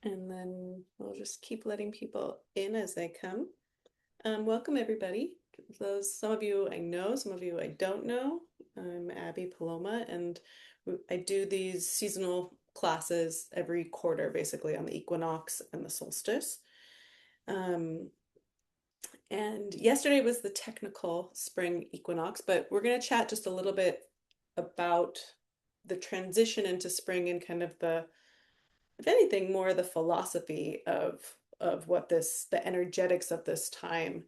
And then we'll just keep letting people in as they come. Welcome everybody. Some of you I know, some of you I don't know. I'm Abby Paloma, and I do these seasonal classes every quarter, basically on the equinox and the solstice. Um, and yesterday was the technical spring equinox, but we're going to chat just a little bit about the transition into spring and kind of the, if anything, more the philosophy of what the energetics of this time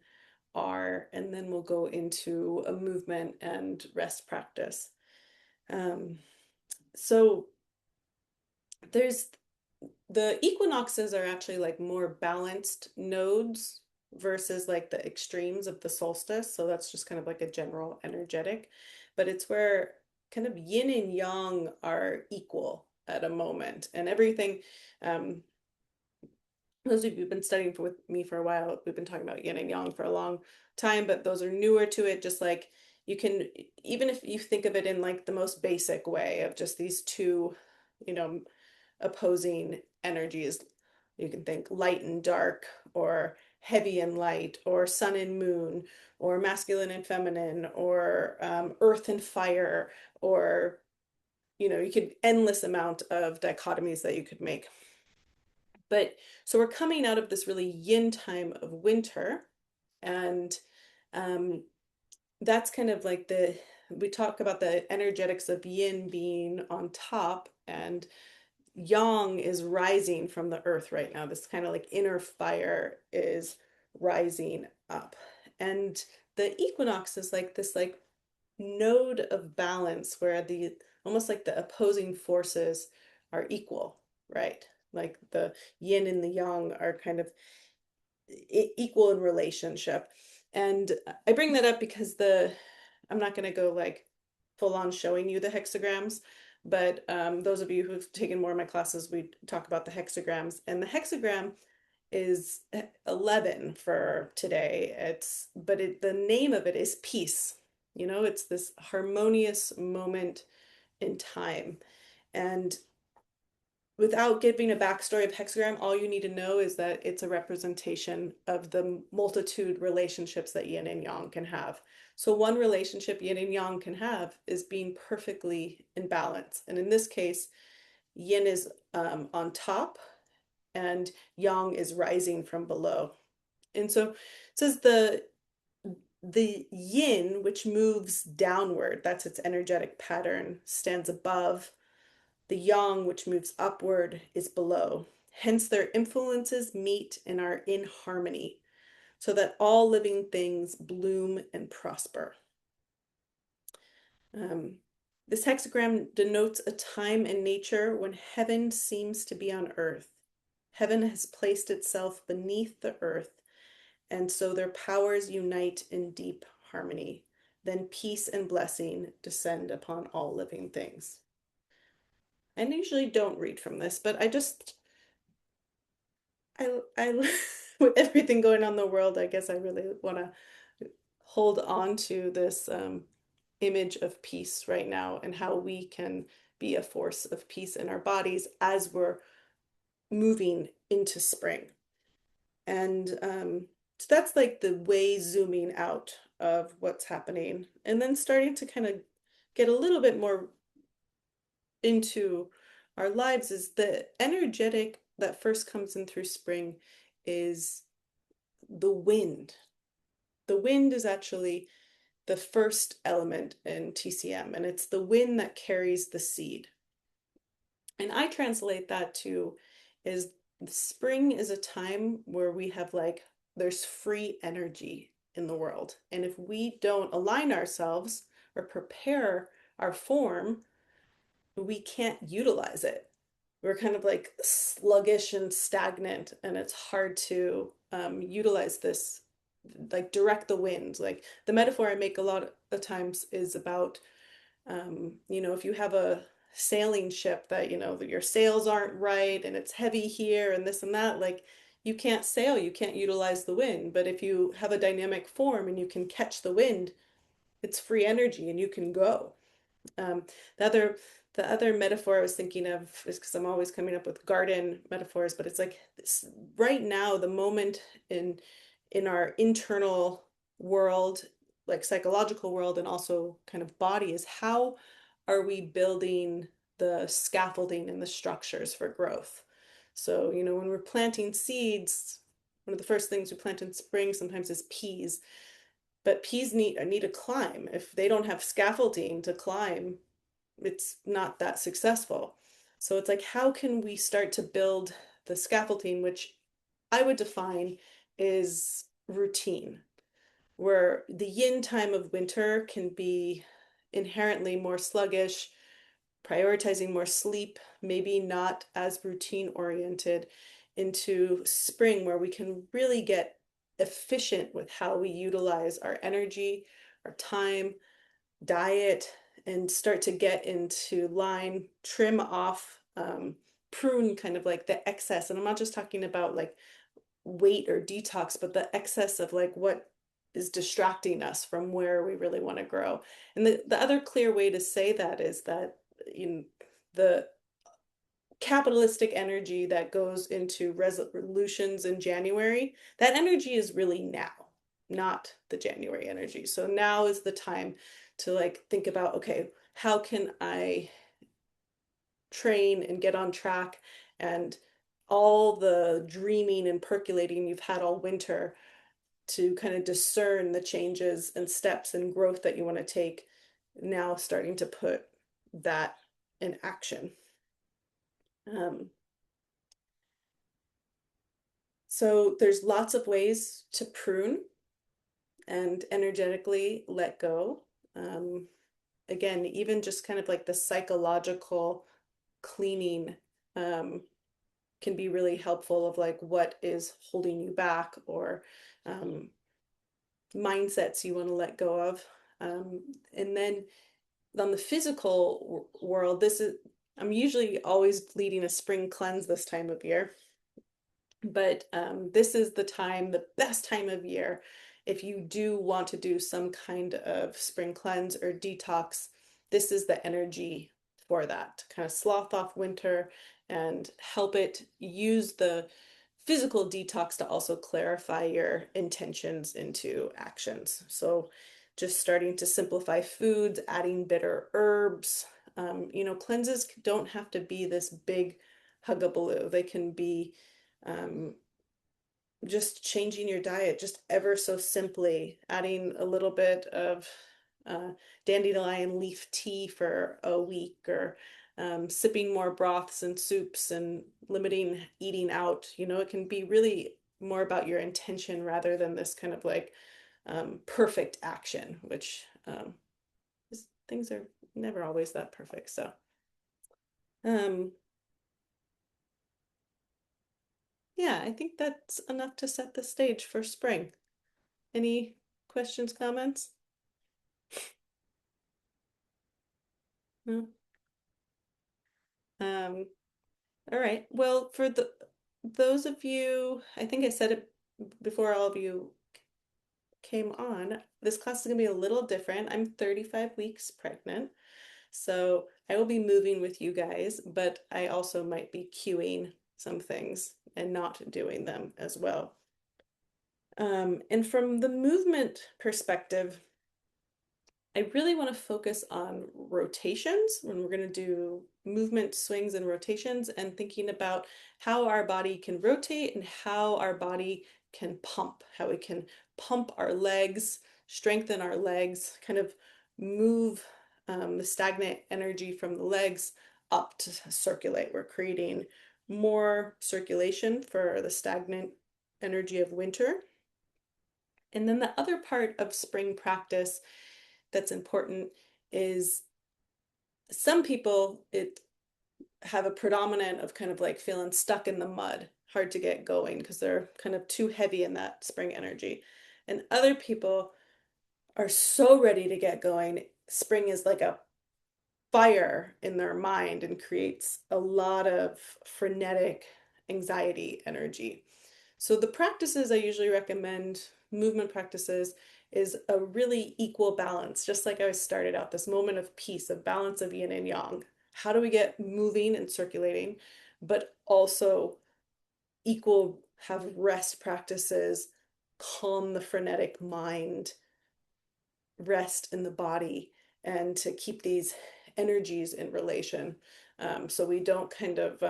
are, and then we'll go into a movement and rest practice. Um, so there's the equinoxes are actually like more balanced nodes versus like the extremes of the solstice. So that's just kind of like a general energetic, but it's where kind of yin and yang are equal at a moment and everything. Um, those of you who've been studying with me for a while, we've been talking about yin and yang for a long time, but those are newer to it. Just like you can, even if you think of it in like the most basic way of just these two, you know, opposing energies, you can think light and dark, or heavy and light, or sun and moon, or masculine and feminine, or earth and fire, or you could endless amount of dichotomies that you could make. But so we're coming out of this really yin time of winter, and um, that's kind of like we talk about the energetics of yin being on top, and yang is rising from the earth right now. This kind of like inner fire is rising up. And the equinox is like this like node of balance where the almost like the opposing forces are equal, right? Like the yin and the yang are kind of equal in relationship. And I bring that up because I'm not going to go like full on showing you the hexagrams, but those of you who've taken more of my classes, we talk about the hexagrams, and the hexagram is 11 for today. The name of it is peace. It's this harmonious moment in time. And without giving a backstory of hexagram, all you need to know is that it's a representation of the multitude relationships that yin and yang can have. So one relationship yin and yang can have is being perfectly in balance. And in this case, yin is on top and yang is rising from below. And so it says the yin, which moves downward, that's its energetic pattern, stands above. The yang, which moves upward, is below. Hence, their influences meet and are in harmony, so that all living things bloom and prosper. Um, this hexagram denotes a time in nature when heaven seems to be on earth. Heaven has placed itself beneath the earth, and so their powers unite in deep harmony. Then peace and blessing descend upon all living things. I usually don't read from this, but I with everything going on in the world, I guess I really want to hold on to this image of peace right now and how we can be a force of peace in our bodies as we're moving into spring. And so that's like the way zooming out of what's happening, and then starting to kind of get a little bit more into our lives is the energetic that first comes in through spring is the wind. The wind is actually the first element in TCM, and it's the wind that carries the seed. And I translate that to is spring is a time where we have like there's free energy in the world. And if we don't align ourselves or prepare our form, we can't utilize it. We're kind of like sluggish and stagnant, and it's hard to utilize this, like direct the wind. Like the metaphor I make a lot of times is about, if you have a sailing ship that, your sails aren't right and it's heavy here and this and that, like you can't sail, you can't utilize the wind. But if you have a dynamic form and you can catch the wind, it's free energy and you can go. The other The other metaphor I was thinking of is because I'm always coming up with garden metaphors, but it's like this, right now, the moment in our internal world, like psychological world, and also kind of body, is how are we building the scaffolding and the structures for growth? So, when we're planting seeds, one of the first things we plant in spring sometimes is peas, but peas need to climb. If they don't have scaffolding to climb, it's not that successful. So it's like, how can we start to build the scaffolding, which I would define is routine, where the yin time of winter can be inherently more sluggish, prioritizing more sleep, maybe not as routine oriented, into spring, where we can really get efficient with how we utilize our energy, our time, diet, and start to get into line, trim off, prune kind of like the excess. And I'm not just talking about like weight or detox, but the excess of like what is distracting us from where we really want to grow. And the other clear way to say that is that the capitalistic energy that goes into resolutions in January, that energy is really now, not the January energy. So now is the time to like think about, okay, how can I train and get on track, and all the dreaming and percolating you've had all winter to kind of discern the changes and steps and growth that you want to take, now starting to put that in action. Um, so there's lots of ways to prune and energetically let go. Again, even just kind of like the psychological cleaning can be really helpful, of like what is holding you back, or mindsets you want to let go of. And then on the physical world, I'm usually always leading a spring cleanse this time of year. But this is the best time of year, if you do want to do some kind of spring cleanse or detox. This is the energy for that, to kind of slough off winter and help it use the physical detox to also clarify your intentions into actions. So just starting to simplify foods, adding bitter herbs. Cleanses don't have to be this big hugabaloo. They can be um, just changing your diet just ever so simply, adding a little bit of uh, dandelion leaf tea for a week, or sipping more broths and soups, and limiting eating out. It can be really more about your intention rather than this kind of like perfect action, which things are never always that perfect. So, um, yeah, I think that's enough to set the stage for spring. Any questions, comments? No? Um, all right. Well, for those of you, I think I said it before all of you came on, this class is going to be a little different. I'm 35 weeks pregnant, so I will be moving with you guys, but I also might be cueing some things and not doing them as well. And from the movement perspective, I really want to focus on rotations when we're going to do movement swings and rotations, and thinking about how our body can rotate and how our body can pump, how we can pump our legs, strengthen our legs, kind of move the stagnant energy from the legs up to circulate. We're creating more circulation for the stagnant energy of winter. And then the other part of spring practice that's important is, some people have a predominant of kind of like feeling stuck in the mud, hard to get going because they're kind of too heavy in that spring energy. And other people are so ready to get going. Spring is like a fire in their mind and creates a lot of frenetic anxiety energy. So the practices I usually recommend, movement practices, is a really equal balance, just like I started out, this moment of peace, a balance of yin and yang. how do we get moving and circulating, but also have rest practices, calm the frenetic mind, rest in the body, and to keep these energies in relation, so we don't kind of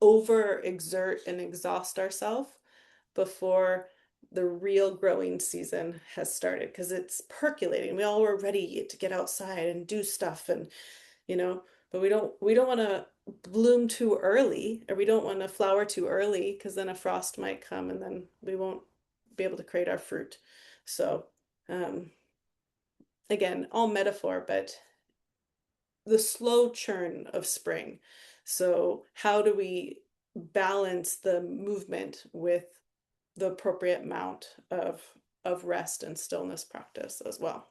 overexert and exhaust ourselves before the real growing season has started, because it's percolating. We all were ready to get outside and do stuff, and but we don't want to bloom too early, or we don't want to flower too early, because then a frost might come and then we won't be able to create our fruit. So again, all metaphor, but the slow churn of spring. So how do we balance the movement with the appropriate amount of rest and stillness practice as well?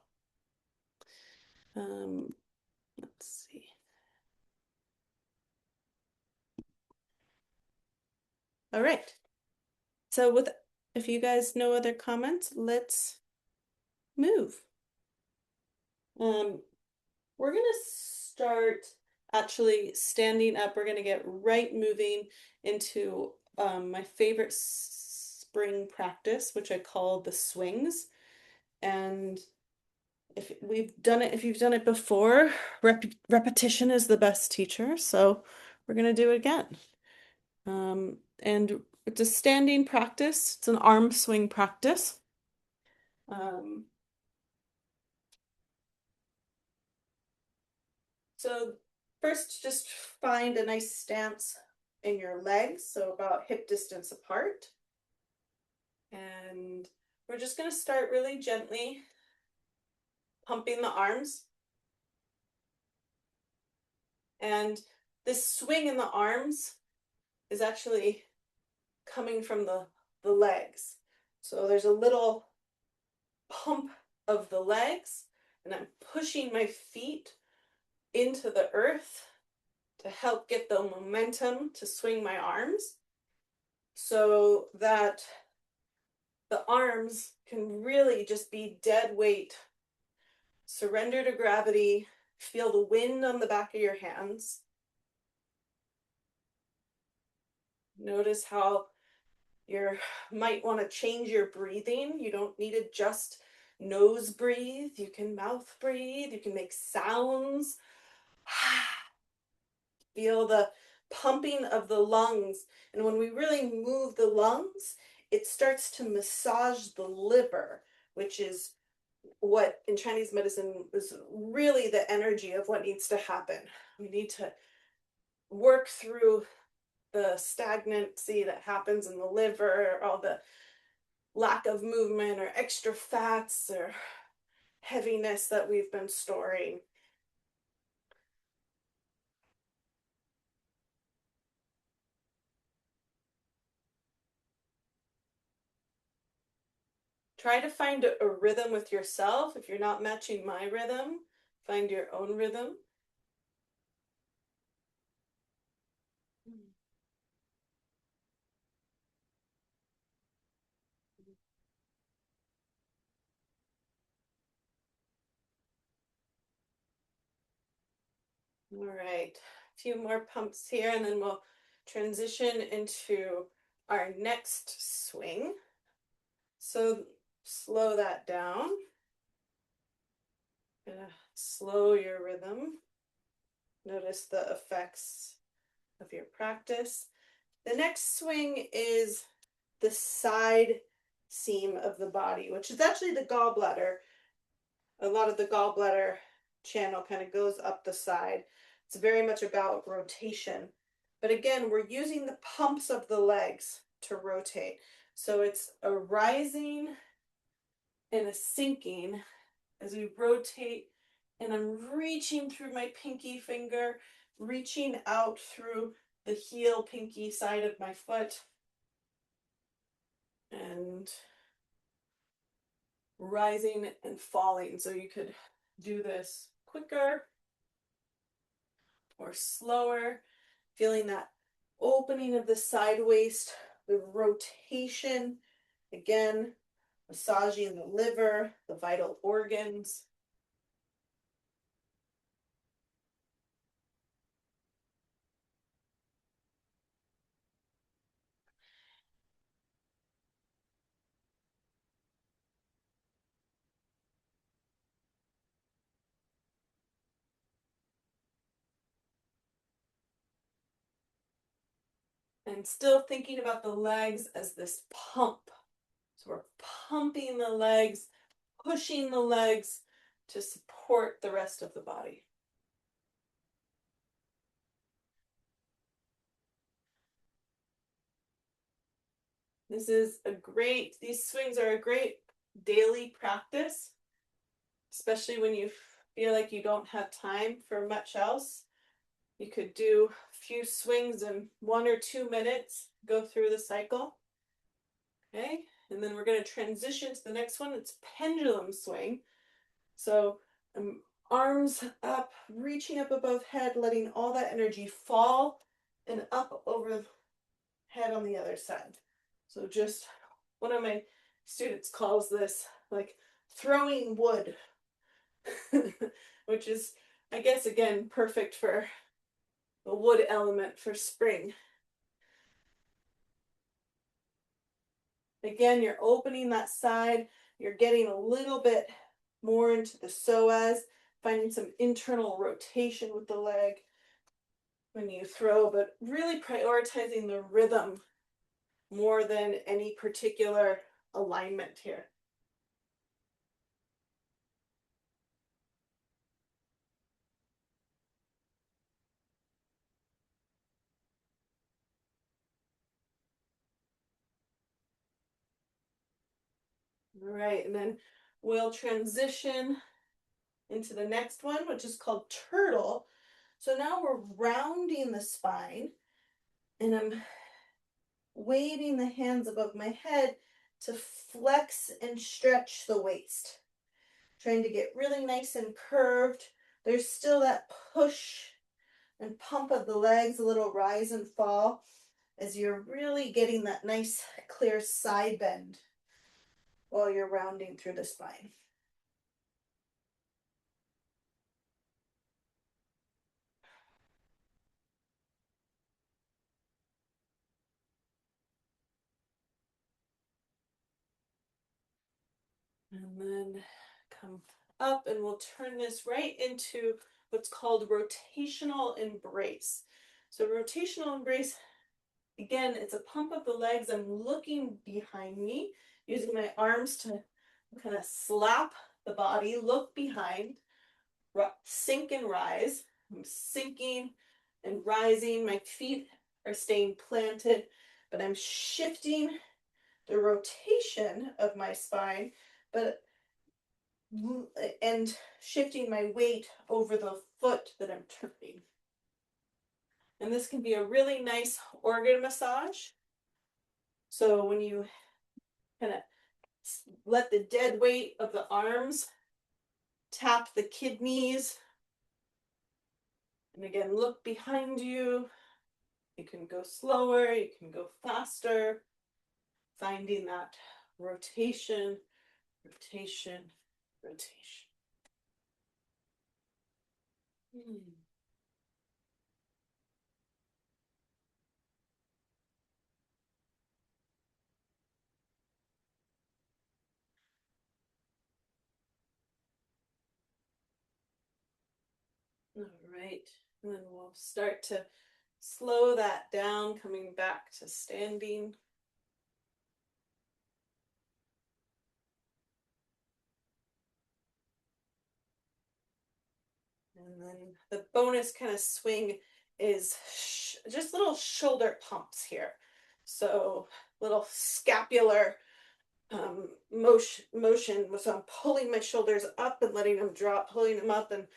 Let's see. All right. So if you guys no other comments, let's move. We're gonna start actually standing up. We're gonna get right moving into my favorite spring practice, which I call the swings. And if you've done it before, repetition is the best teacher. So we're gonna do it again. And it's a standing practice. It's an arm swing practice. So first, just find a nice stance in your legs, so about hip distance apart. And we're just going to start really gently pumping the arms. And this swing in the arms is actually coming from the legs. So there's a little pump of the legs, and I'm pushing my feet into the earth to help get the momentum to swing my arms, so that the arms can really just be dead weight. Surrender to gravity. Feel the wind on the back of your hands. Notice how you might want to change your breathing. You don't need to just nose breathe. You can mouth breathe. You can make sounds. Feel the pumping of the lungs. And when we really move the lungs, it starts to massage the liver, which is what in Chinese medicine is really the energy of what needs to happen. We need to work through the stagnancy that happens in the liver, all the lack of movement or extra fats or heaviness that we've been storing. Try to find a rhythm with yourself. If you're not matching my rhythm, find your own rhythm. All right, a few more pumps here, and then we'll transition into our next swing. So slow that down. Gonna slow your rhythm. Notice the effects of your practice. The next swing is the side seam of the body, which is actually the gallbladder. A lot of the gallbladder channel kind of goes up the side. It's very much about rotation. But again, we're using the pumps of the legs to rotate. So it's a rising and a sinking as we rotate, and I'm reaching through my pinky finger, reaching out through the heel pinky side of my foot, and rising and falling. So you could do this quicker or slower, feeling that opening of the side waist, the rotation, again, massaging the liver, the vital organs. And still thinking about the legs as this pump. So we're pumping the legs, pushing the legs to support the rest of the body. These swings are a great daily practice, especially when you feel like you don't have time for much else. You could do a few swings in 1 or 2 minutes, go through the cycle. Okay, and then we're going to transition to the next one. It's pendulum swing. So arms up, reaching up above head, letting all that energy fall and up over head on the other side. So just one of my students calls this like throwing wood, which is, I guess, again, perfect for the wood element for spring. Again, you're opening that side, you're getting a little bit more into the psoas, finding some internal rotation with the leg when you throw, but really prioritizing the rhythm more than any particular alignment here. All right, and then we'll transition into the next one, which is called turtle. So now we're rounding the spine, and I'm waving the hands above my head to flex and stretch the waist. Trying to get really nice and curved. There's still that push and pump of the legs, a little rise and fall, as you're really getting that nice clear side bend while you're rounding through the spine. And then come up, and we'll turn this right into what's called rotational embrace. So rotational embrace, again, it's a pump of the legs. I'm looking behind me, using my arms to kind of slap the body, look behind, sink and rise. I'm sinking and rising. My feet are staying planted, but I'm shifting the rotation of my spine, but and shifting my weight over the foot that I'm turning. And this can be a really nice organ massage. So when you kind of let the dead weight of the arms tap the kidneys, and again, look behind you. You can go slower, you can go faster, finding that rotation, rotation, rotation. All right, and then we'll start to slow that down, coming back to standing. And then the bonus kind of swing is just little shoulder pumps here. So little scapular motion. So I'm pulling my shoulders up and letting them drop, pulling them up and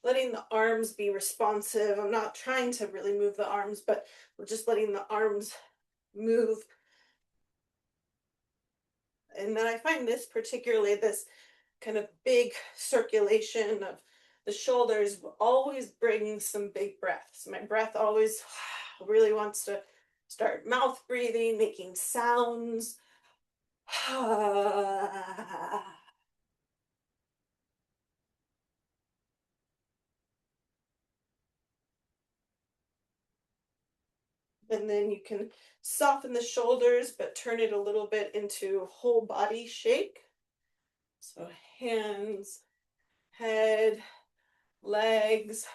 letting the arms be responsive. I'm not trying to really move the arms, but just letting the arms move. And then I find this particularly, this kind of big circulation of the shoulders always brings some big breaths. My breath always really wants to start mouth breathing, making sounds. And then you can soften the shoulders, but turn it a little bit into whole body shake. So hands, head, legs,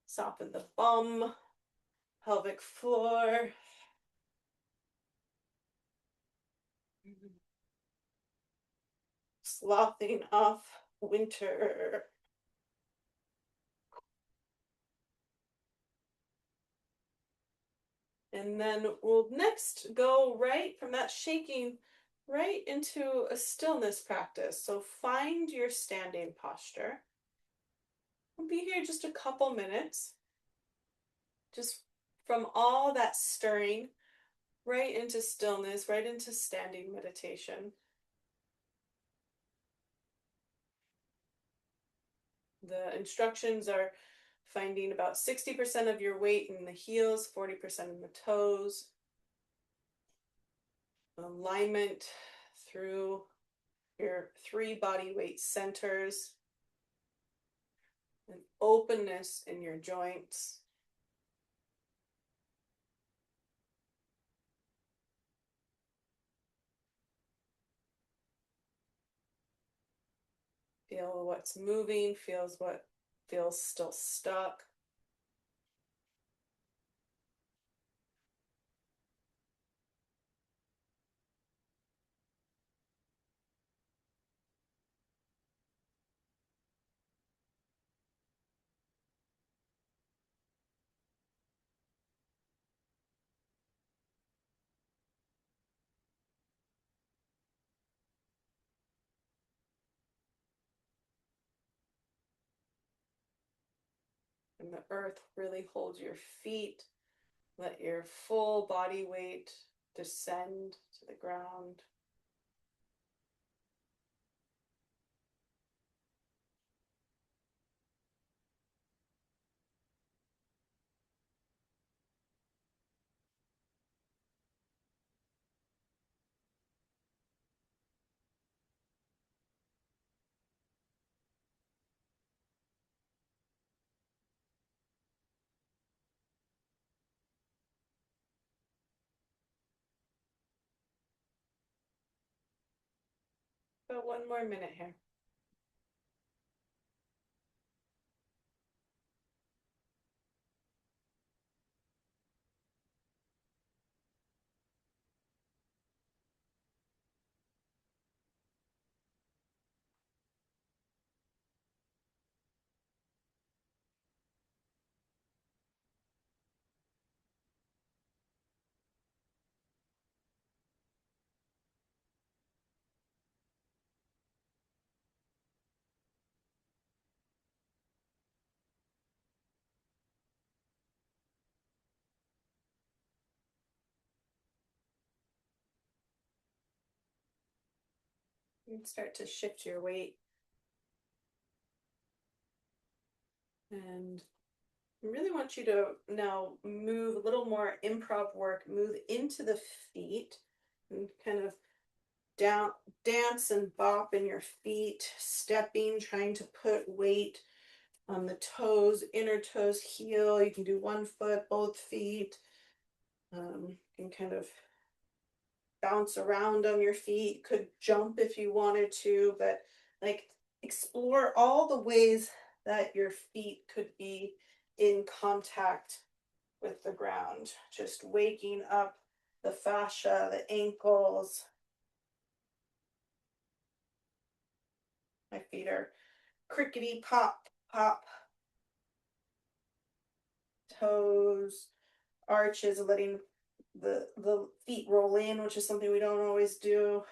soften the bum, pelvic floor. Sloughing off winter. And then we'll next go right from that shaking right into a stillness practice. So find your standing posture. We'll be here just a couple minutes, just from all that stirring right into stillness, right into standing meditation. The instructions are finding about 60% of your weight in the heels, 40% in the toes. Alignment through your 3 body weight centers, and openness in your joints. Feel what's moving, feels what feels still stuck. And the earth really holds your feet. Let your full body weight descend to the ground. About 1 more minute here. And start to shift your weight. And I really want you to now move a little more improv work, move into the feet and kind of down, dance and bop in your feet, stepping, trying to put weight on the toes, inner toes, heel. You can do 1 foot, both feet. You can kind of bounce around on your feet, could jump if you wanted to, but like explore all the ways that your feet could be in contact with the ground, just waking up the fascia, the ankles. My feet are crickety pop, pop, toes, arches, letting the feet roll in, which is something we don't always do.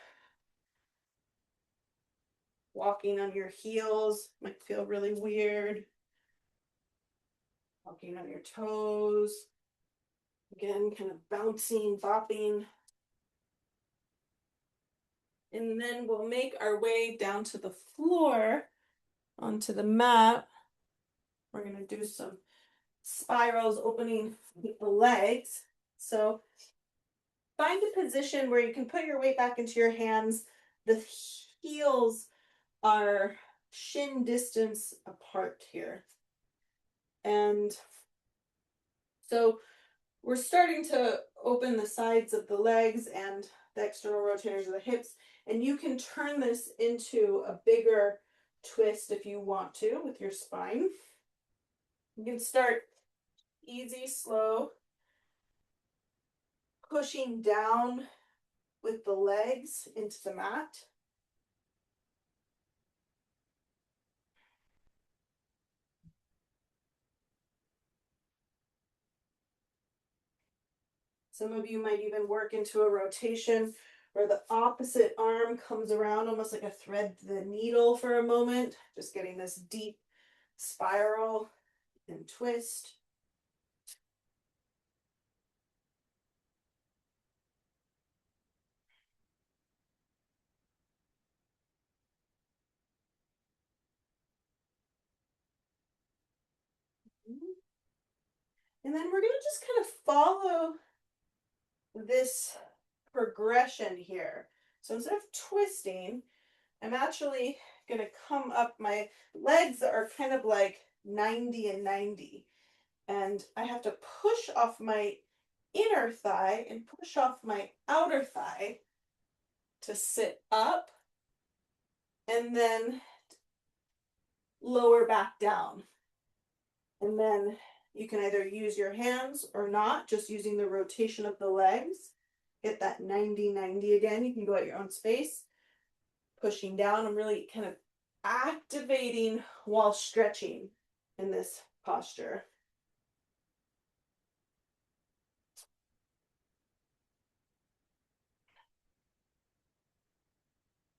Walking on your heels might feel really weird. Walking on your toes. Again, kind of bouncing, bopping. And then we'll make our way down to the floor, onto the mat. We're going to do some spirals, opening the legs. So find a position where you can put your weight back into your hands. The heels are shin distance apart here. And so we're starting to open the sides of the legs and the external rotators of the hips. And you can turn this into a bigger twist if you want to with your spine. You can start easy, slow, pushing down with the legs into the mat. Some of you might even work into a rotation where the opposite arm comes around almost like a thread the needle for a moment, just getting this deep spiral and twist. And then we're going to just kind of follow this progression here. So instead of twisting, I'm actually going to come up. My legs are kind of like 90 and 90. And I have to push off my inner thigh and push off my outer thigh to sit up and then lower back down. And then you can either use your hands or not, just using the rotation of the legs. Get that 90-90 again. You can go at your own space. Pushing down. I'm really kind of activating while stretching in this posture.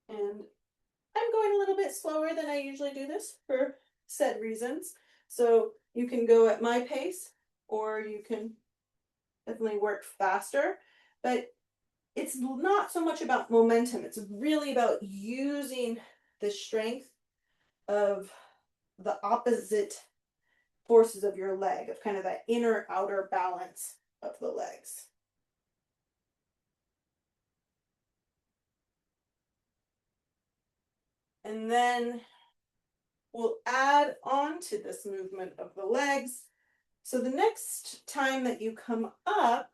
And I'm going a little bit slower than I usually do this for said reasons. So you can go at my pace or you can definitely work faster. But it's not so much about momentum. It's really about using the strength of the opposite forces of your leg, of kind of that inner outer balance of the legs. And then we'll add on to this movement of the legs. So the next time that you come up,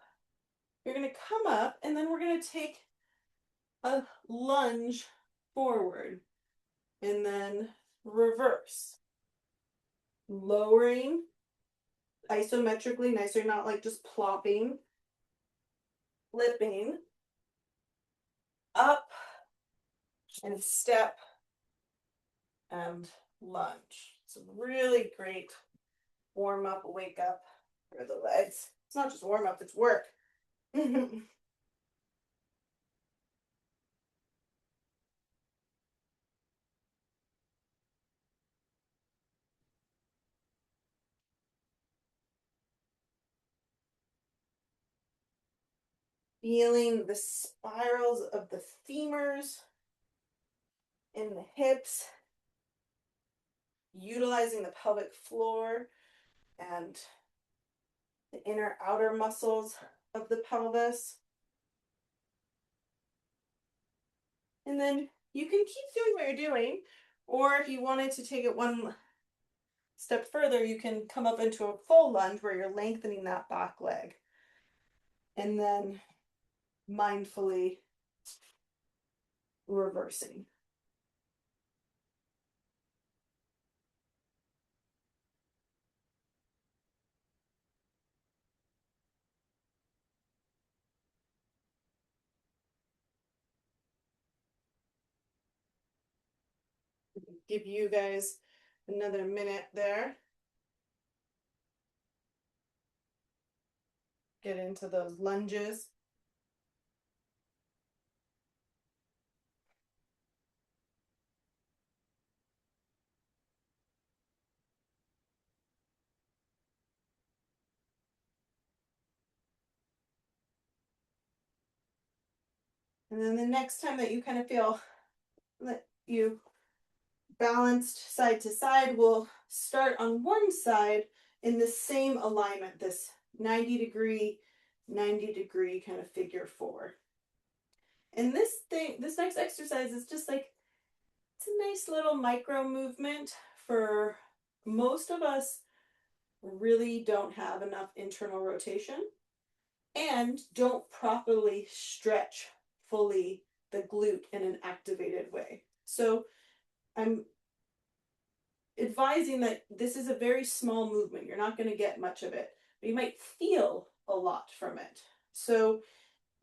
you're going to come up and then we're going to take a lunge forward and then reverse. Lowering isometrically, nice, so you're not like just plopping, flipping, up and step and lunge. It's a really great warm up, wake up for the legs. It's not just warm up, it's work. Feeling the spirals of the femurs in the hips, utilizing the pelvic floor and the inner outer muscles of the pelvis. And then you can keep doing what you're doing, or if you wanted to take it one step further, you can come up into a full lunge where you're lengthening that back leg. And then mindfully reversing. Give you guys another minute there. Get into those lunges. And then the next time that you kind of feel that you balanced side to side, we'll start on one side in the same alignment, this 90-degree, 90-degree kind of figure four. And this next exercise is just like, it's a nice little micro movement. For most of us, really don't have enough internal rotation and don't properly stretch fully the glute in an activated way. So I'm advising that this is a very small movement. You're not going to get much of it, but you might feel a lot from it. So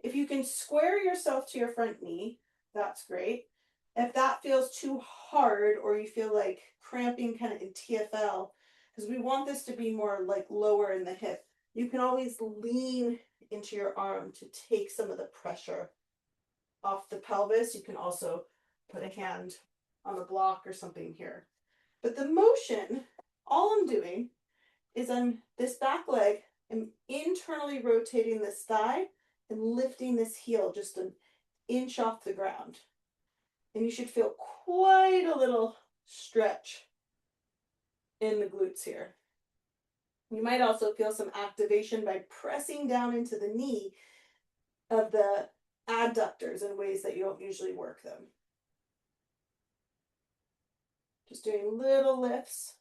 If you can square yourself to your front knee, that's great. If that feels too hard or you feel like cramping kind of in TFL, because we want this to be more like lower in the hip, you can always lean into your arm to take some of the pressure off the pelvis. You can also put a hand on the block or something here. But the motion, all I'm doing is this back leg, I'm internally rotating this thigh and lifting this heel just an inch off the ground. And you should feel quite a little stretch in the glutes here. You might also feel some activation by pressing down into the knee of the adductors in ways that you don't usually work them. Just doing little lifts.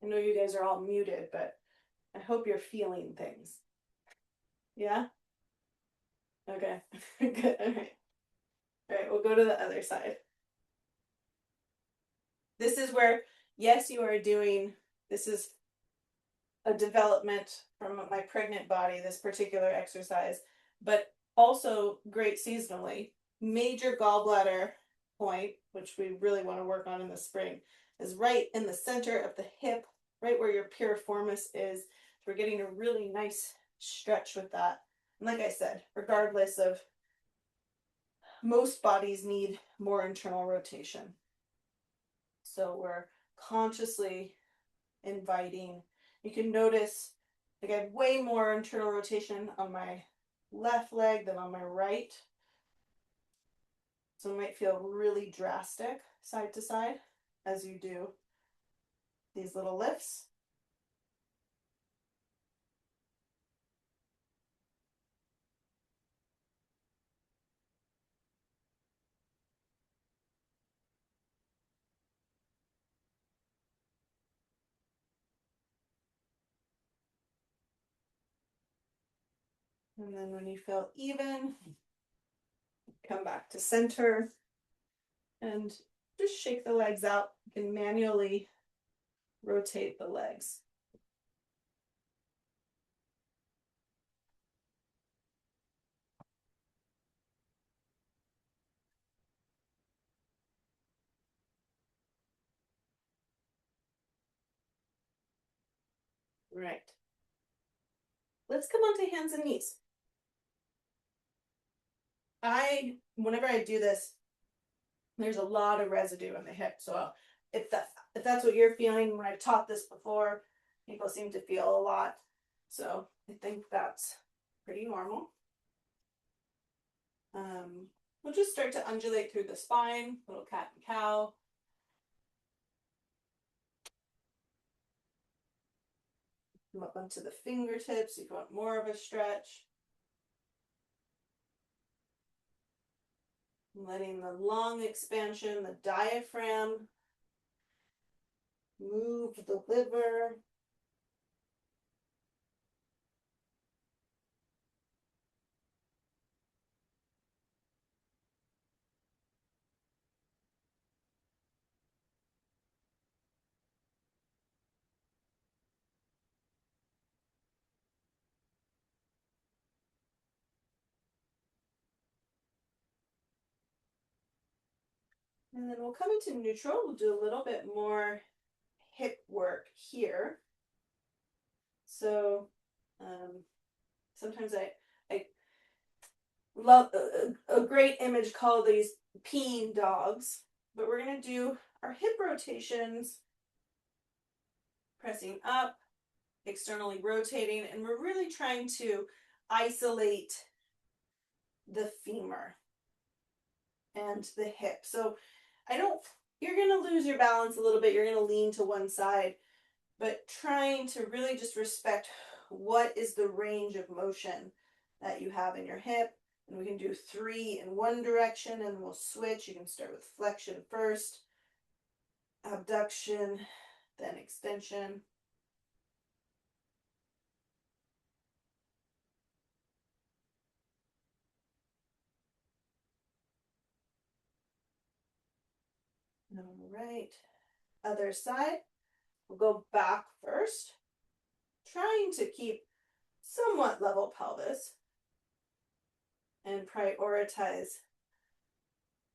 I know you guys are all muted, but I hope you're feeling things. Yeah? Okay. Good. All right. All right, we'll go to the other side. This is where, yes, you are doing, this is a development from my pregnant body, this particular exercise, but also great seasonally. Major gallbladder point, which we really want to work on in the spring, is right in the center of the hip, right where your piriformis is. So we're getting a really nice stretch with that. And like I said, regardless of, most bodies need more internal rotation. So we're consciously inviting. You can notice like I have way more internal rotation on my left leg than on my right. So it might feel really drastic side to side as you do these little lifts. And then when you feel even, come back to center and just shake the legs out. You can manually rotate the legs. Right. Let's come on to hands and knees. Whenever I do this, there's a lot of residue in the hip. So if that's what you're feeling, when I've taught this before, people seem to feel a lot. So I think that's pretty normal. We'll just start to undulate through the spine, little cat and cow. Come up onto the fingertips if you want more of a stretch. Letting the lung expansion, the diaphragm, move the liver. And then we'll come into neutral. We'll do a little bit more hip work here. So sometimes I love a great image called these peeing dogs, but we're going to do our hip rotations, pressing up, externally rotating, and we're really trying to isolate the femur and the hip. So you're going to lose your balance a little bit. You're going to lean to one side, but trying to really just respect what is the range of motion that you have in your hip. And we can do 3 in one direction and we'll switch. You can start with flexion first, abduction, then extension. All right. Other side. We'll go back first, trying to keep somewhat level pelvis and prioritize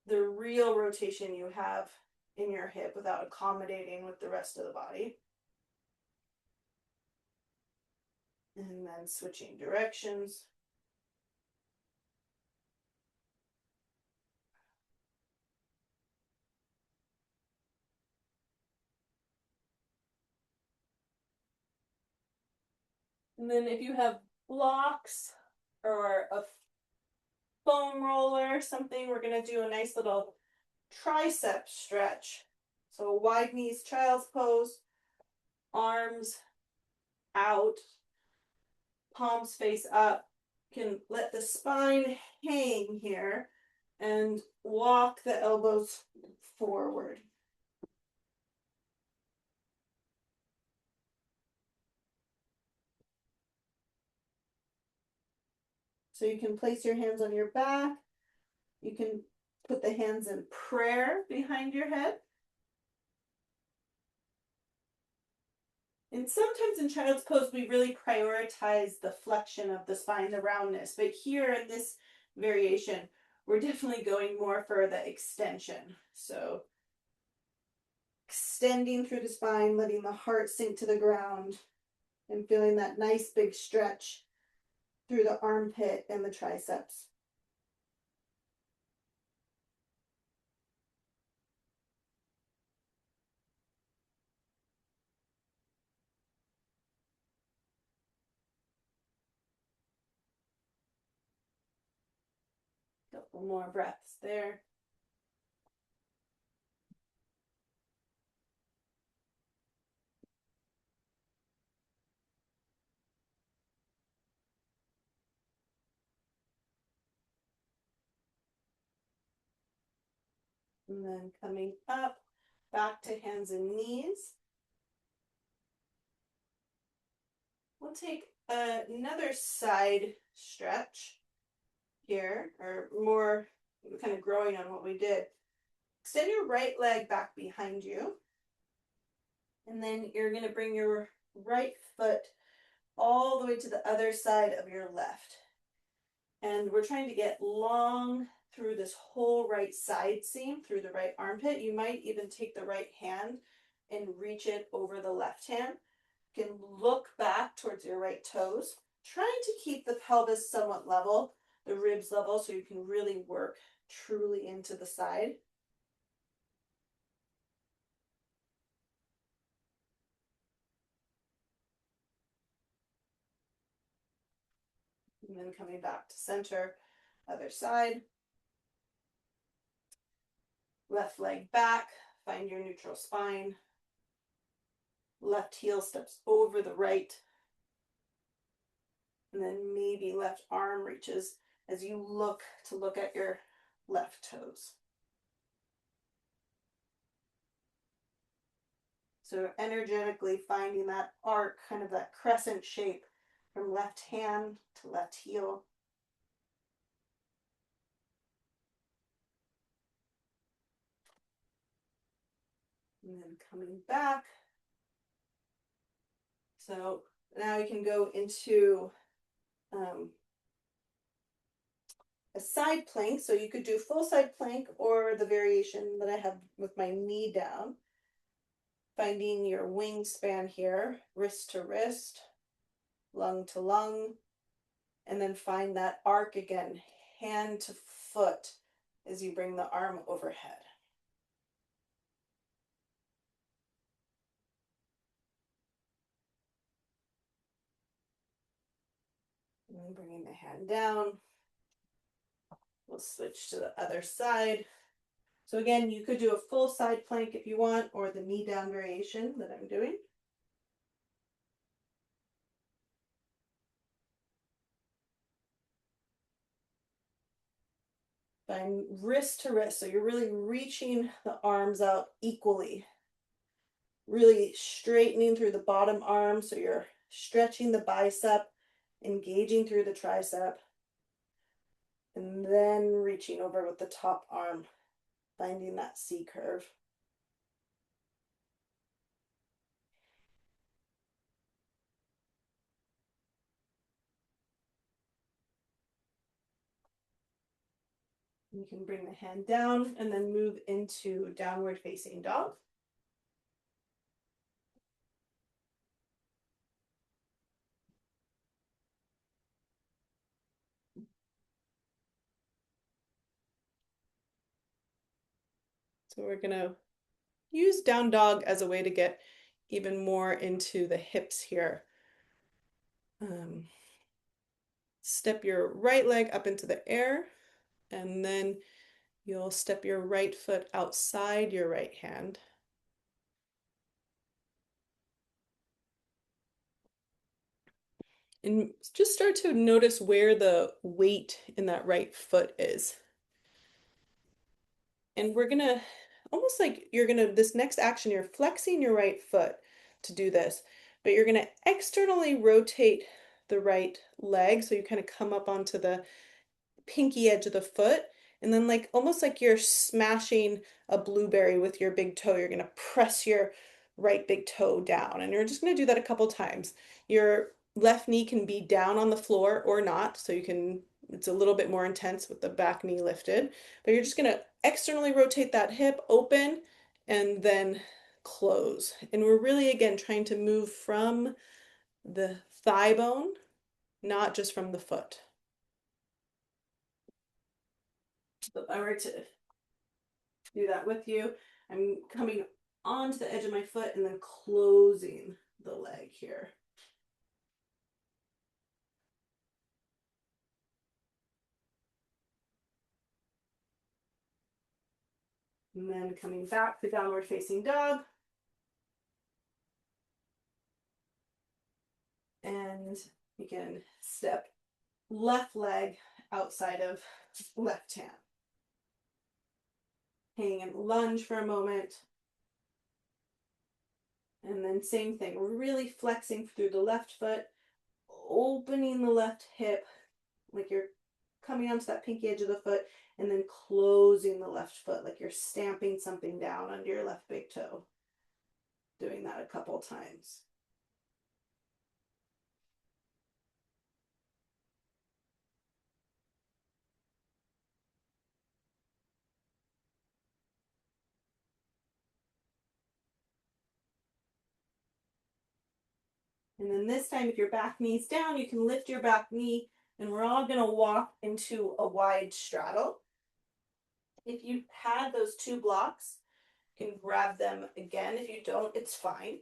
the real rotation you have in your hip without accommodating with the rest of the body. And then switching directions. And then if you have blocks or a foam roller, something, we're going to do a nice little tricep stretch. So wide knees, child's pose, arms out, palms face up. You can let the spine hang here and walk the elbows forward. So you can place your hands on your back. You can put the hands in prayer behind your head. And sometimes in child's pose, we really prioritize the flexion of the spine, the roundness. But here in this variation, we're definitely going more for the extension. So extending through the spine, letting the heart sink to the ground, and feeling that nice big stretch through the armpit and the triceps. Couple more breaths there. And then coming up, back to hands and knees. We'll take another side stretch here, or more kind of growing on what we did. Extend your right leg back behind you. And then you're going to bring your right foot all the way to the other side of your left. And we're trying to get long through this whole right side seam, through the right armpit. You might even take the right hand and reach it over the left hand. You can look back towards your right toes, trying to keep the pelvis somewhat level, the ribs level, so you can really work truly into the side. And then coming back to center, other side. Left leg back, find your neutral spine. Left heel steps over the right. And then maybe left arm reaches as you look at your left toes. So energetically finding that arc, kind of that crescent shape from left hand to left heel. And then coming back. So now you can go into a side plank. So you could do full side plank or the variation that I have with my knee down. Finding your wingspan here, wrist to wrist, lung to lung, and then find that arc again, hand to foot as you bring the arm overhead. And then bringing the hand down. We'll switch to the other side. So again, you could do a full side plank if you want, or the knee down variation that I'm doing. Find wrist to wrist, so you're really reaching the arms out equally. Really straightening through the bottom arm, so you're stretching the bicep, engaging through the tricep, and then reaching over with the top arm, finding that C curve. You can bring the hand down and then move into downward facing dog. So we're gonna use down dog as a way to get even more into the hips here. Step your right leg up into the air, and then you'll step your right foot outside your right hand. And just start to notice where the weight in that right foot is. And we're gonna, almost like you're gonna, this next action, you're flexing your right foot to do this, but you're gonna externally rotate the right leg. So you kind of come up onto the pinky edge of the foot, and then like almost like you're smashing a blueberry with your big toe, you're gonna press your right big toe down, and you're just gonna do that a couple times. Your left knee can be down on the floor or not, so you can, it's a little bit more intense with the back knee lifted, but you're just gonna externally rotate that hip open and then close. And we're really, again, trying to move from the thigh bone, not just from the foot. So if I were to do that with you, I'm coming onto the edge of my foot and then closing the leg here. And then coming back to downward facing dog. And again, step left leg outside of left hand. Hang and lunge for a moment. And then same thing, we're really flexing through the left foot, opening the left hip, like you're coming onto that pinky edge of the foot, and then closing the left foot, like you're stamping something down under your left big toe. Doing that a couple times. And then this time, if your back knee's down, you can lift your back knee, and we're all gonna walk into a wide straddle. If you had those two blocks, you can grab them again. If you don't, it's fine.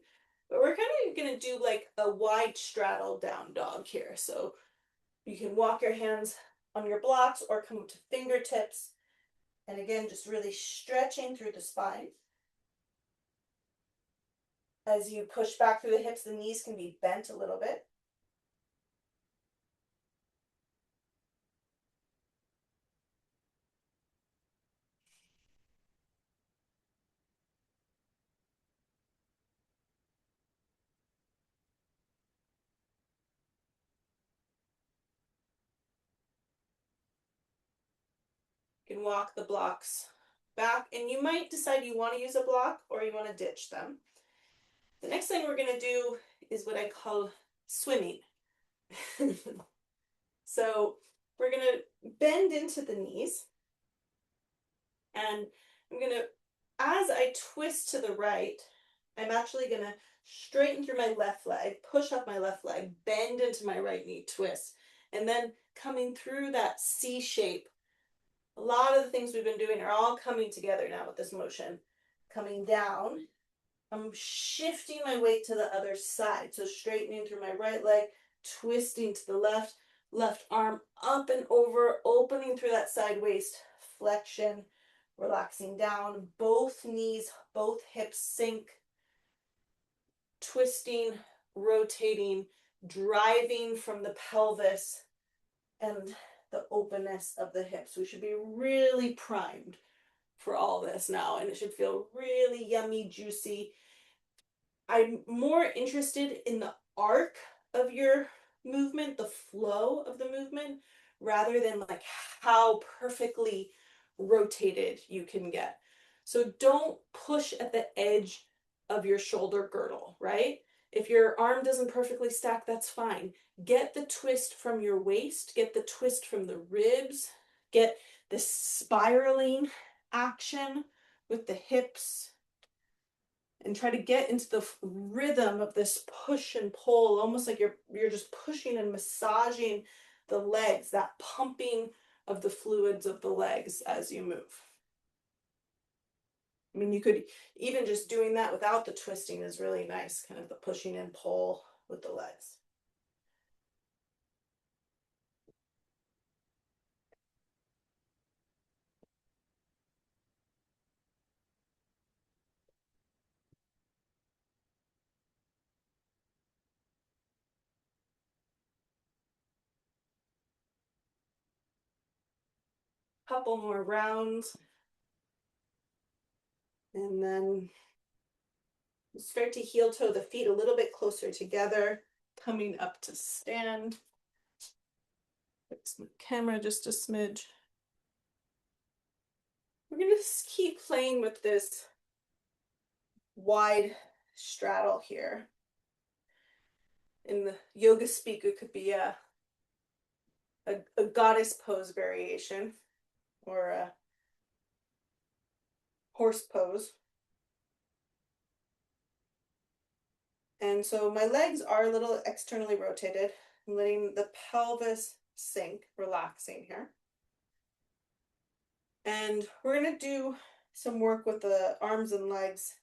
But we're kind of gonna do like a wide straddle down dog here. So you can walk your hands on your blocks or come up to fingertips. And again, just really stretching through the spine. As you push back through the hips, the knees can be bent a little bit. You can walk the blocks back, and you might decide you want to use a block or you want to ditch them. The next thing we're going to do is what I call swimming. So we're going to bend into the knees, and I'm going to, as I twist to the right, I'm actually going to straighten through my left leg, push up my left leg, bend into my right knee, twist, and then coming through that C shape. A lot of the things we've been doing are all coming together now with this motion. Coming down, I'm shifting my weight to the other side. So straightening through my right leg, twisting to the left, left arm up and over, opening through that side waist flexion, relaxing down, both knees, both hips sink, twisting, rotating, driving from the pelvis and the openness of the hips. We should be really primed for all this now, and it should feel really yummy, juicy. I'm more interested in the arc of your movement, the flow of the movement, rather than like how perfectly rotated you can get. So don't push at the edge of your shoulder girdle, right? If your arm doesn't perfectly stack, that's fine. Get the twist from your waist, get the twist from the ribs, get this spiraling action with the hips, and try to get into the rhythm of this push and pull, almost like you're just pushing and massaging the legs, that pumping of the fluids of the legs as you move. I mean, you could even just doing that without the twisting is really nice, kind of the pushing and pull with the legs. Couple more rounds. And then start to heel toe the feet a little bit closer together, coming up to stand. Fix my camera just a smidge. We're going to keep playing with this wide straddle here. In the yoga speak, it could be a goddess pose variation or a horse pose. And so my legs are a little externally rotated. I'm letting the pelvis sink, relaxing here. And we're going to do some work with the arms and legs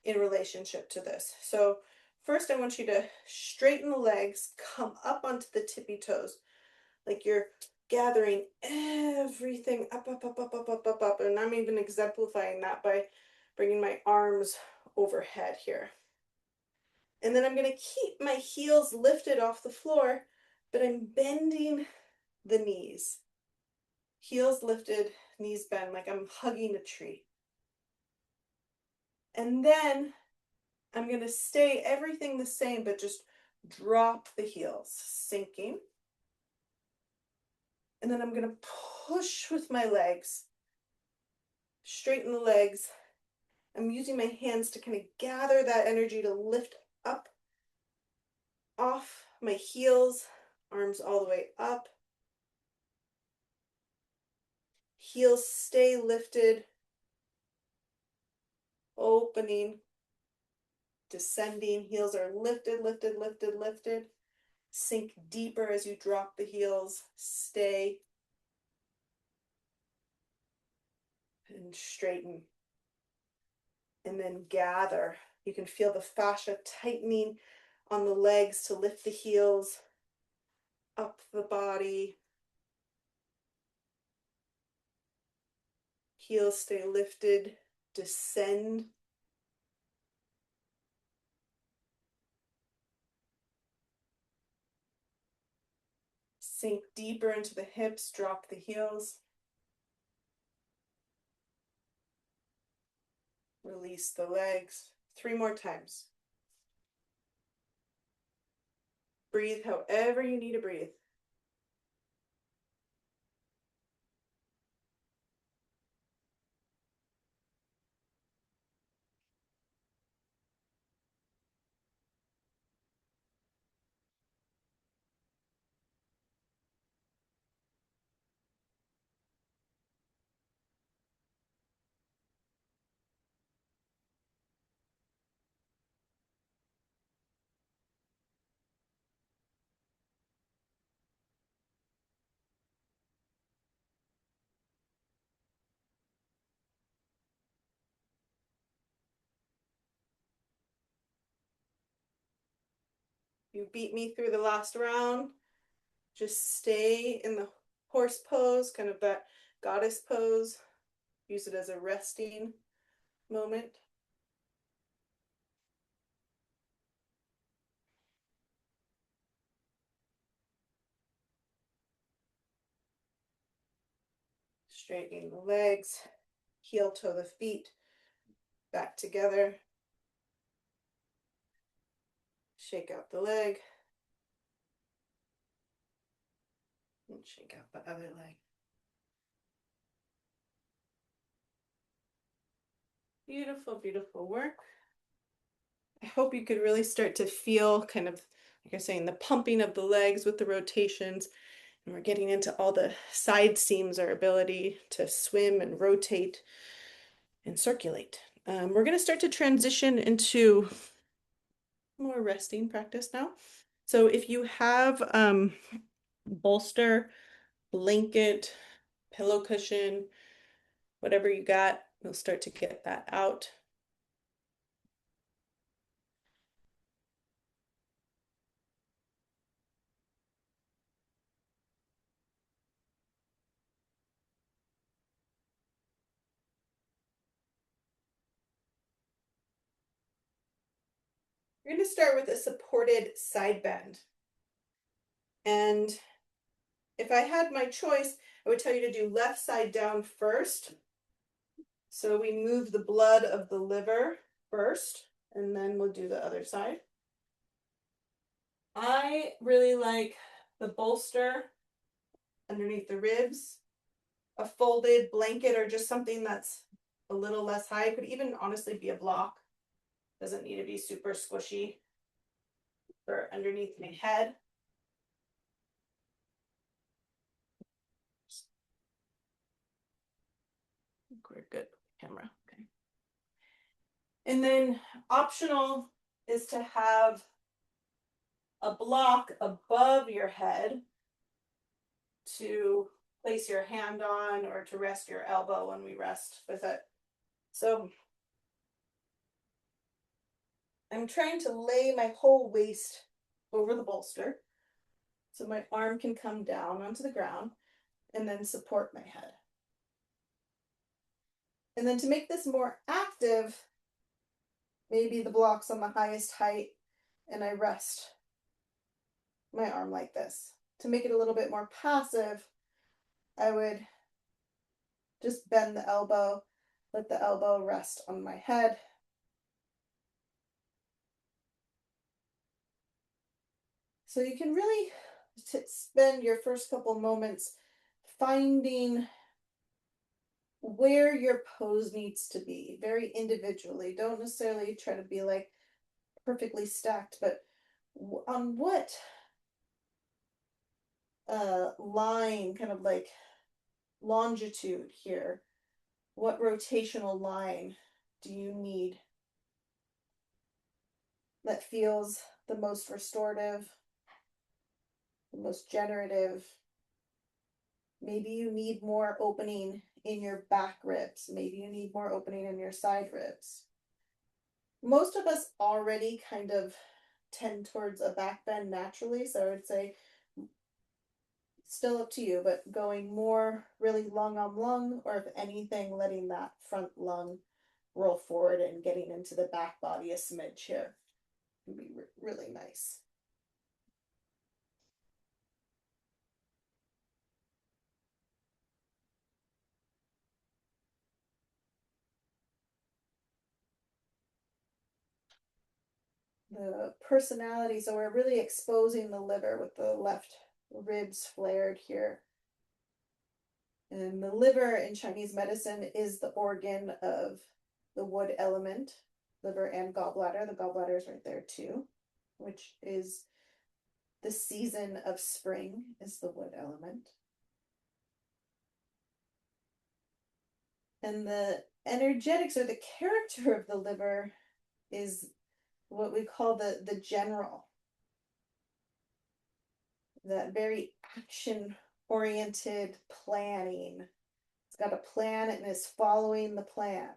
in relationship to this. So first I want you to straighten the legs, come up onto the tippy toes, like you're gathering everything up, up, up, up, up, up, up, up. And I'm even exemplifying that by bringing my arms overhead here. And then I'm going to keep my heels lifted off the floor, but I'm bending the knees. Heels lifted, knees bent, like I'm hugging a tree. And then I'm going to stay everything the same, but just drop the heels, sinking. And then I'm going to push with my legs, straighten the legs. I'm using my hands to kind of gather that energy to lift up, off my heels, arms all the way up. Heels stay lifted, opening, descending. Heels are lifted, lifted, lifted, lifted. Sink deeper as you drop the heels. Stay and straighten. And then gather. You can feel the fascia tightening on the legs to lift the heels up the body. Heels stay lifted, descend. Sink deeper into the hips, drop the heels. Release the legs. 3 more times. Breathe however you need to breathe. You beat me through the last round. Just stay in the horse pose, kind of that goddess pose. Use it as a resting moment. Straightening the legs, heel toe the feet back together. Shake out the leg. And shake out the other leg. Beautiful, beautiful work. I hope you could really start to feel kind of, like I was saying, the pumping of the legs with the rotations, And we're getting into all the side seams, our ability to swim and rotate and circulate. We're going to start to transition into more resting practice now. So if you have bolster, blanket, pillow cushion, whatever you got, we'll start to get that out. You're going to start with a supported side bend. And if I had my choice, I would tell you to do left side down first. So we move the blood of the liver first, and then we'll do the other side. I really like the bolster underneath the ribs, a folded blanket, or just something that's a little less high. It could even honestly be a block. Doesn't need to be super squishy for underneath my head. I think we're good. Camera. Okay. And then optional is to have a block above your head to place your hand on or to rest your elbow when we rest with it. So I'm trying to lay my whole waist over the bolster so my arm can come down onto the ground and then support my head. And then to make this more active, maybe the block's on the highest height and I rest my arm like this. To make it a little bit more passive, I would just bend the elbow, let the elbow rest on my head. So you can really spend your first couple moments finding where your pose needs to be very individually. Don't necessarily try to be like perfectly stacked, but on what line, kind of like longitude here, what rotational line do you need that feels the most restorative, the most generative? Maybe you need more opening in your back ribs. Maybe you need more opening in your side ribs. Most of us already kind of tend towards a back bend naturally, so I would say still up to you, but going more really lung on lung, or if anything, letting that front lung roll forward and getting into the back body a smidge here can be really nice. The personality, so we're really exposing the liver with the left ribs flared here. And the liver in Chinese medicine is the organ of the wood element, liver and gallbladder. The gallbladder is right there too, which is the season of spring, is the wood element. And the energetics or the character of the liver is what we call the general, that very action oriented planning. It's got a plan and is following the plan.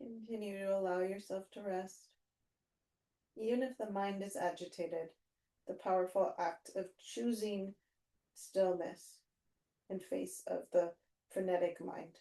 Continue to allow yourself to rest. Even if the mind is agitated, the powerful act of choosing stillness in face of the frenetic mind.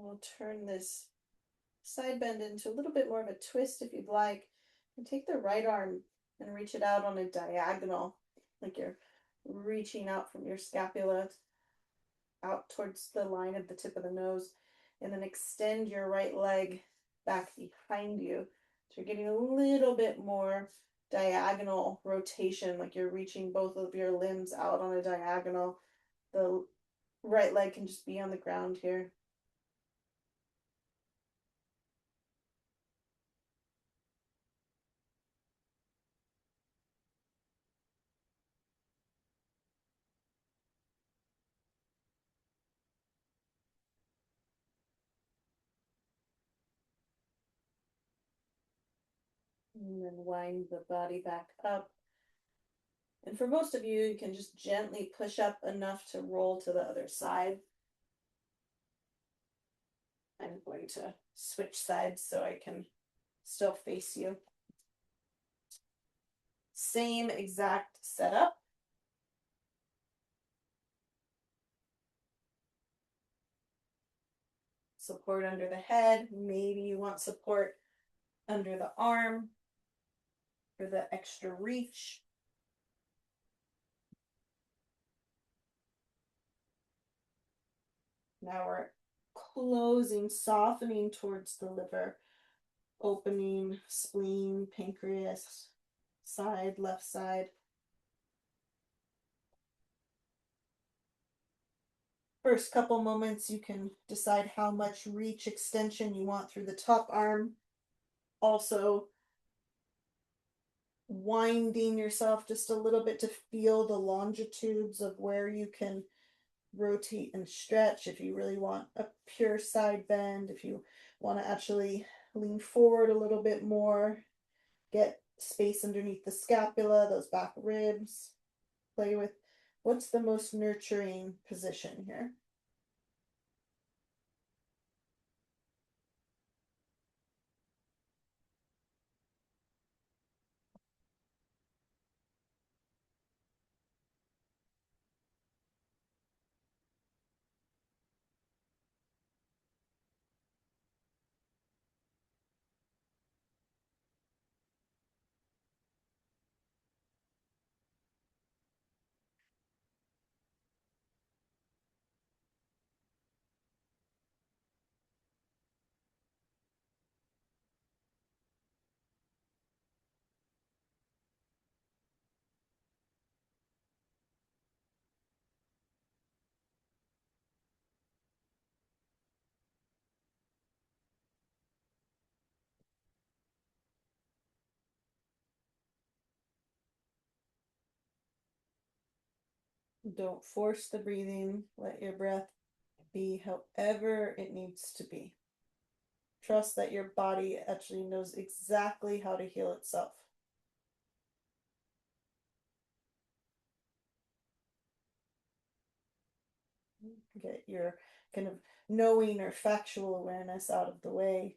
We'll turn this side bend into a little bit more of a twist if you'd like. And take the right arm and reach it out on a diagonal, like you're reaching out from your scapula out towards the line of the tip of the nose. And then extend your right leg back behind you. So you're getting a little bit more diagonal rotation, like you're reaching both of your limbs out on a diagonal. The right leg can just be on the ground here. And then wind the body back up. And for most of you, you can just gently push up enough to roll to the other side. I'm going to switch sides so I can still face you. Same exact setup. Support under the head. Maybe you want support under the arm for the extra reach. Now we're closing, softening towards the liver, opening spleen, pancreas, side, left side. First couple moments, you can decide how much reach extension you want through the top arm. Also, winding yourself just a little bit to feel the longitudes of where you can rotate and stretch. If you really want a pure side bend, if you want to actually lean forward a little bit more, get space underneath the scapula, those back ribs, play with what's the most nurturing position here. Don't force the breathing. Let your breath be however it needs to be. Trust that your body actually knows exactly how to heal itself. Get your kind of knowing or factual awareness out of the way.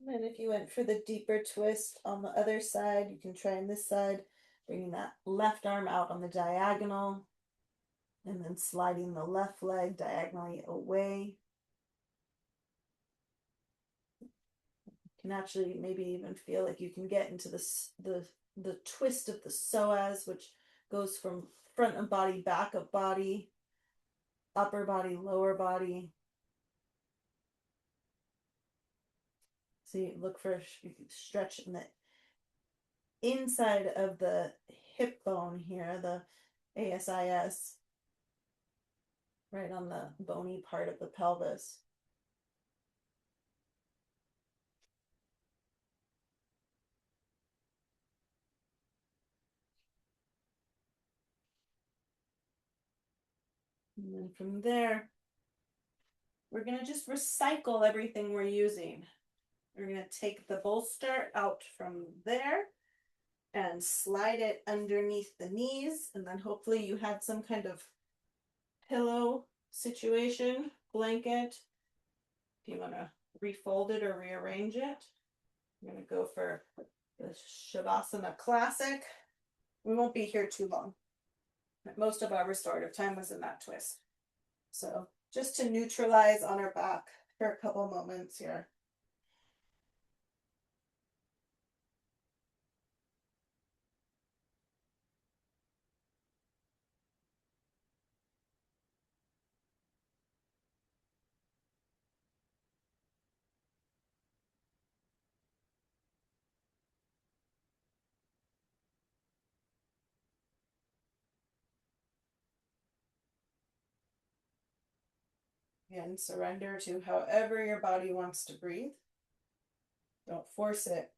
And if you went for the deeper twist on the other side, you can try on this side, bringing that left arm out on the diagonal, and then sliding the left leg diagonally away. You can actually maybe even feel like you can get into the twist of the psoas, which goes from front of body, back of body, upper body, lower body. So you look for stretch in the inside of the hip bone here, the ASIS, right on the bony part of the pelvis. And then from there, we're going to just recycle everything we're using. We're going to take the bolster out from there and slide it underneath the knees. And then hopefully you had some kind of pillow situation, blanket. If you want to refold it or rearrange it, I'm going to go for the Shavasana Classic. We won't be here too long. Most of our restorative time was in that twist. So just to neutralize on our back for a couple moments here. Again, surrender to however your body wants to breathe. Don't force it.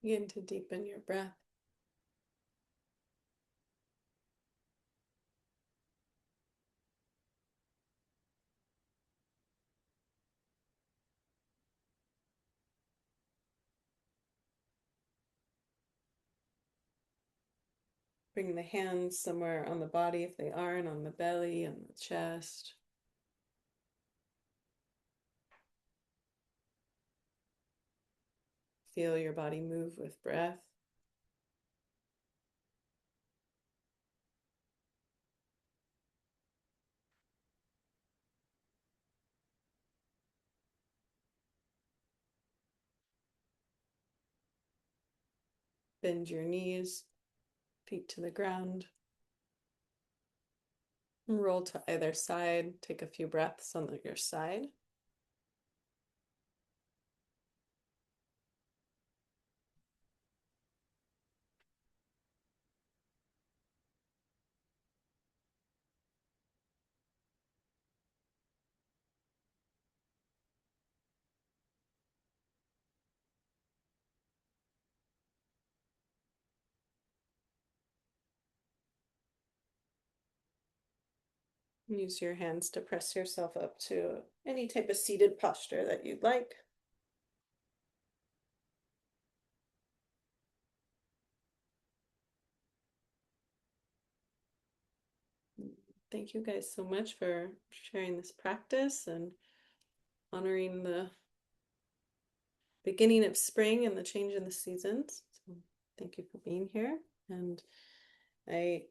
Begin to deepen your breath. Bring the hands somewhere on the body if they aren't, on the belly, on the chest. Feel your body move with breath. Bend your knees, feet to the ground. Roll to either side. Take a few breaths on your side. Use your hands to press yourself up to any type of seated posture that you'd like. Thank you guys so much for sharing this practice and honoring the beginning of spring and the change in the seasons. So thank you for being here. And I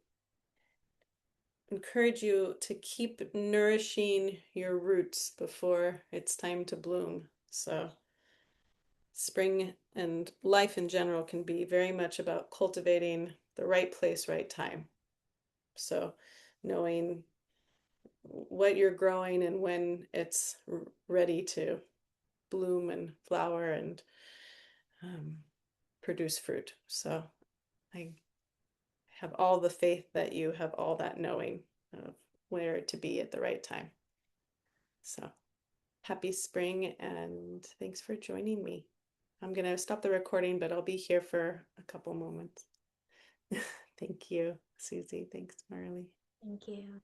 encourage you to keep nourishing your roots before it's time to bloom. So spring and life in general can be very much about cultivating the right place, right time. So knowing what you're growing and when it's ready to bloom and flower and produce fruit. So I have all the faith that you have all that knowing of where to be at the right time. So happy spring and thanks for joining me. I'm going to stop the recording, but I'll be here for a couple moments. Thank you, Susie. Thanks, Marley. Thank you.